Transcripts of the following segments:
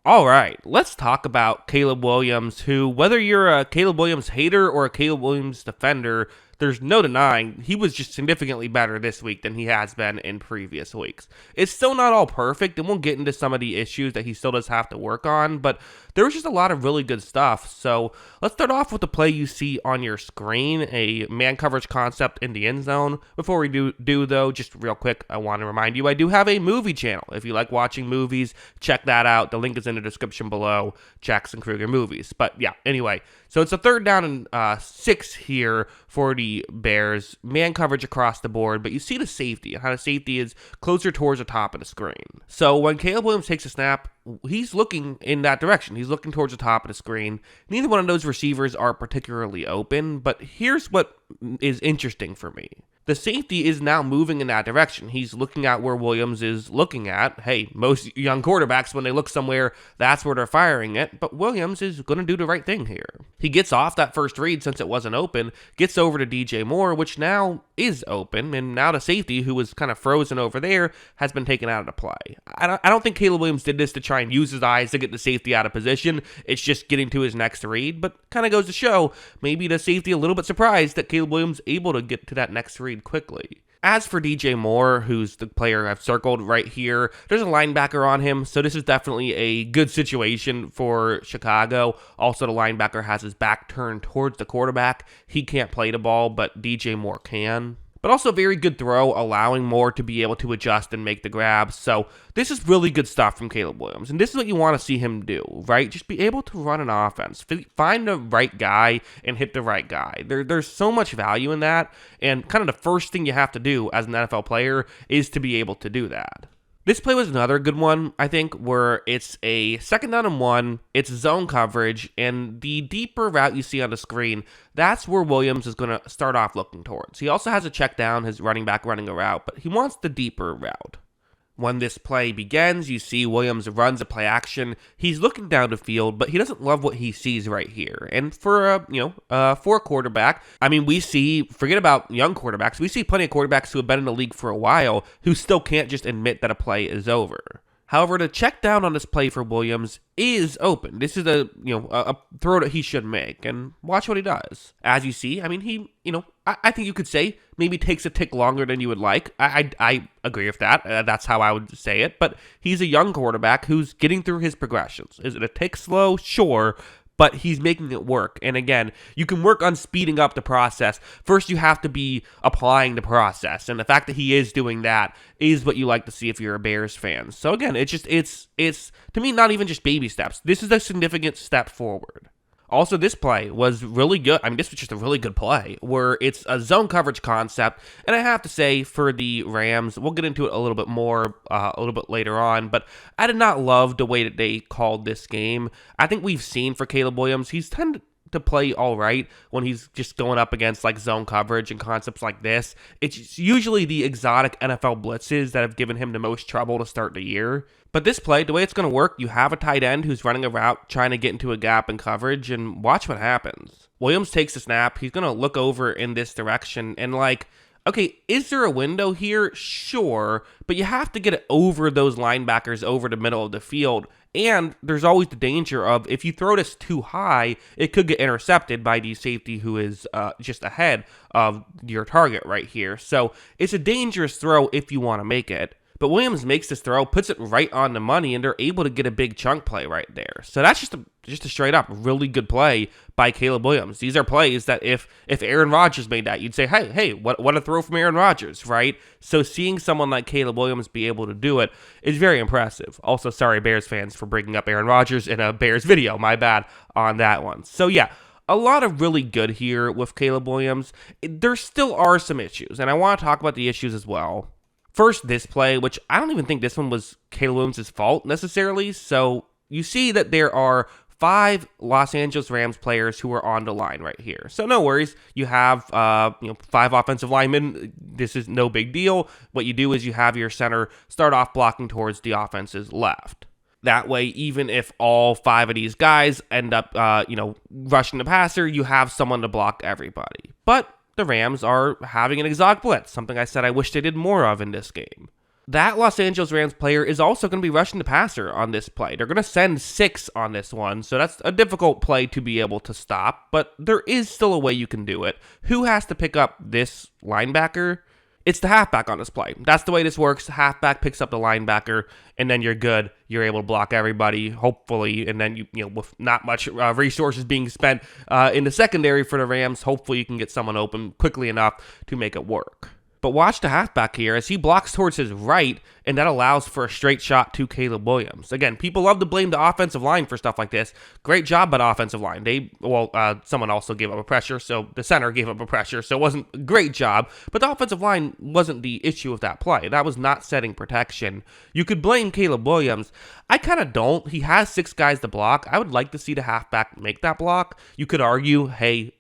All right, let's talk about Caleb Williams, who, whether you're a Caleb Williams hater or a Caleb Williams defender, there's no denying he was just significantly better this week than he has been in previous weeks. It's still not all perfect, and we'll get into some of the issues that he still does have to work on, but there was just a lot of really good stuff. So let's start off with the play you see on your screen, a man coverage concept in the end zone. Before we do though, just real quick, I want to remind you I do have a movie channel. If you like watching movies, check that out. The link is in the description below, Jackson Kruger Movies. But yeah, anyway, so it's a 3rd down and 6 here for the Bears. Man coverage across the board, but you see the safety and how the safety is closer towards the top of the screen. So when Caleb Williams takes a snap, he's looking in that direction. He's looking towards the top of the screen. Neither one of those receivers are particularly open, but here's what is interesting for me. The safety is now moving in that direction. He's looking at where Williams is looking at. Hey, most young quarterbacks, when they look somewhere, that's where they're firing it. But Williams is going to do the right thing here. He gets off that first read since it wasn't open, gets over to DJ Moore, which now is open. And now the safety, who was kind of frozen over there, has been taken out of the play. I don't think Caleb Williams did this to try and use his eyes to get the safety out of position. It's just getting to his next read. But kind of goes to show, maybe the safety a little bit surprised that Caleb Williams able to get to that next read quickly. As for DJ Moore, who's the player I've circled right here, there's a linebacker on him, so this is definitely a good situation for Chicago. Also, the linebacker has his back turned towards the quarterback. He can't play the ball, but DJ Moore can. But also a very good throw, allowing Moore to be able to adjust and make the grabs. So this is really good stuff from Caleb Williams. And this is what you want to see him do, right? Just be able to run an offense. Find the right guy and hit the right guy. There's so much value in that. And kind of the first thing you have to do as an NFL player is to be able to do that. This play was another good one, I think, where it's a 2nd down and 1, it's zone coverage, and the deeper route you see on the screen, that's where Williams is going to start off looking towards. He also has a check down, his running back running a route, but he wants the deeper route. When this play begins, you see Williams runs a play action. He's looking down the field, but he doesn't love what he sees right here. And for a quarterback, I mean, forget about young quarterbacks, we see plenty of quarterbacks who have been in the league for a while who still can't just admit that a play is over. However, the check down on this play for Williams is open. This is a throw that he should make, and watch what he does. As you see, I mean, I think you could say maybe takes a tick longer than you would like. I agree with that. That's how I would say it. But he's a young quarterback who's getting through his progressions. Is it a tick slow? Sure. But he's making it work. And again, you can work on speeding up the process. First, you have to be applying the process. And the fact that he is doing that is what you like to see if you're a Bears fan. So again, it's to me, not even just baby steps. This is a significant step forward. Also, this play was really good. I mean, this was just a really good play where it's a zone coverage concept. And I have to say, for the Rams, we'll get into it a little bit more a little bit later on, but I did not love the way that they called this game. I think we've seen for Caleb Williams, he's tended to play all right when he's just going up against like zone coverage and concepts like this. It's usually the exotic NFL blitzes that have given him the most trouble to start the year. But this play, the way it's going to work, you have a tight end who's running a route, trying to get into a gap in coverage, and watch what happens. Williams takes the snap. He's going to look over in this direction and okay, is there a window here? Sure, but you have to get it over those linebackers over the middle of the field. And there's always the danger of if you throw this too high, it could get intercepted by the safety who is just ahead of your target right here. So it's a dangerous throw if you want to make it. But Williams makes this throw, puts it right on the money, and they're able to get a big chunk play right there. So that's just a straight up really good play by Caleb Williams. These are plays that if Aaron Rodgers made that, you'd say, hey, what a throw from Aaron Rodgers, right? So seeing someone like Caleb Williams be able to do it is very impressive. Also, sorry, Bears fans, for bringing up Aaron Rodgers in a Bears video. My bad on that one. So yeah, a lot of really good here with Caleb Williams. There still are some issues, and I want to talk about the issues as well. First, this play, which I don't even think this one was Caleb Williams' fault necessarily. So you see that there are 5 Los Angeles Rams players who are on the line right here. So no worries. You have 5 offensive linemen. This is no big deal. What you do is you have your center start off blocking towards the offense's left. That way, even if all 5 of these guys end up, rushing the passer, you have someone to block everybody. But the Rams are having an exotic blitz, something I said I wish they did more of in this game. That Los Angeles Rams player is also going to be rushing the passer on this play. They're going to send 6 on this one, so that's a difficult play to be able to stop, but there is still a way you can do it. Who has to pick up this linebacker? It's the halfback on this play. That's the way this works. Halfback picks up the linebacker, and then you're good. You're able to block everybody, hopefully, and then you know with not much resources being spent in the secondary for the Rams, hopefully you can get someone open quickly enough to make it work. But watch the halfback here as he blocks towards his right, and that allows for a straight shot to Caleb Williams. Again, people love to blame the offensive line for stuff like this. Great job by the offensive line. Someone also gave up a pressure, so the center gave up a pressure, so it wasn't a great job. But the offensive line wasn't the issue of that play. That was not setting protection. You could blame Caleb Williams. I kind of don't. He has 6 guys to block. I would like to see the halfback make that block. You could argue, hey,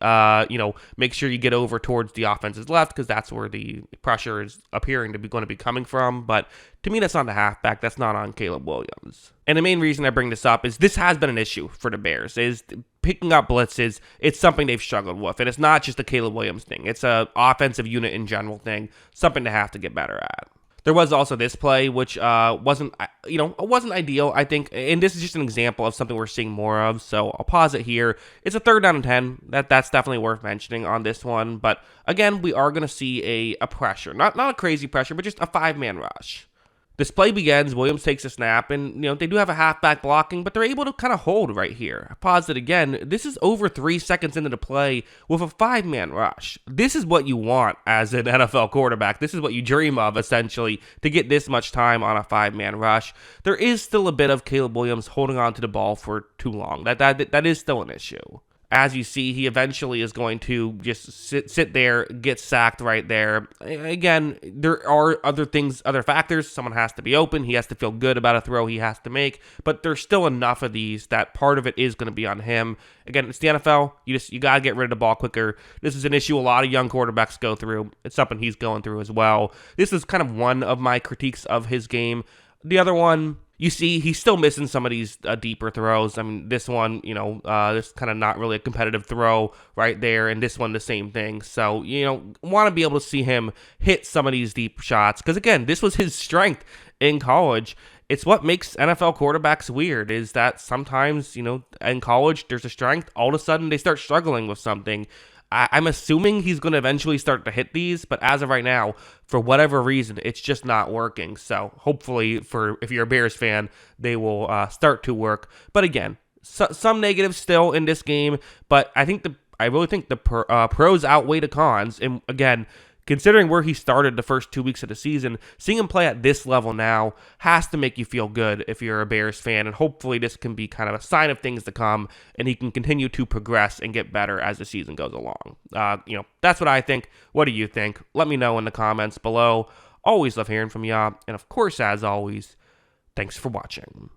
make sure you get over towards the offense's left because that's where the pressure is appearing to be going to be coming from. But to me, that's on the halfback. That's not on Caleb Williams. And the main reason I bring this up is this has been an issue for the Bears. Is picking up blitzes. It's something they've struggled with, and it's not just a Caleb Williams thing. It's a offensive unit in general thing. Something to have to get better at. There was also this play, which wasn't ideal, I think, and this is just an example of something we're seeing more of, so I'll pause it here. It's a 3rd down and 10. That's definitely worth mentioning on this one, but again, we are going to see a pressure. Not a crazy pressure, but just a 5-man rush. This play begins, Williams takes a snap, and they do have a halfback blocking, but they're able to kind of hold right here. I pause it again. This is over 3 seconds into the play with a 5-man rush. This is what you want as an NFL quarterback. This is what you dream of, essentially, to get this much time on a 5-man rush. There is still a bit of Caleb Williams holding on to the ball for too long. That is still an issue. As you see, he eventually is going to just sit there, get sacked right there. Again, there are other factors. Someone has to be open. He has to feel good about a throw he has to make. But there's still enough of these that part of it is going to be on him. Again, it's the NFL. You got to get rid of the ball quicker. This is an issue a lot of young quarterbacks go through. It's something he's going through as well. This is kind of one of my critiques of his game. The other one, you see, he's still missing some of these deeper throws. I mean, this one, this kind of not really a competitive throw right there, and this one the same thing. So, want to be able to see him hit some of these deep shots, because again, this was his strength in college. It's what makes NFL quarterbacks weird, is that sometimes, in college, there's a strength, all of a sudden they start struggling with something. I'm assuming he's going to eventually start to hit these, but as of right now, for whatever reason, it's just not working. So hopefully, if you're a Bears fan, they will start to work. But again, some negatives still in this game, but I really think the pros outweigh the cons. And again, considering where he started the first 2 weeks of the season, seeing him play at this level now has to make you feel good if you're a Bears fan, and hopefully this can be kind of a sign of things to come, and he can continue to progress and get better as the season goes along. That's what I think. What do you think? Let me know in the comments below. Always love hearing from y'all, and of course, as always, thanks for watching.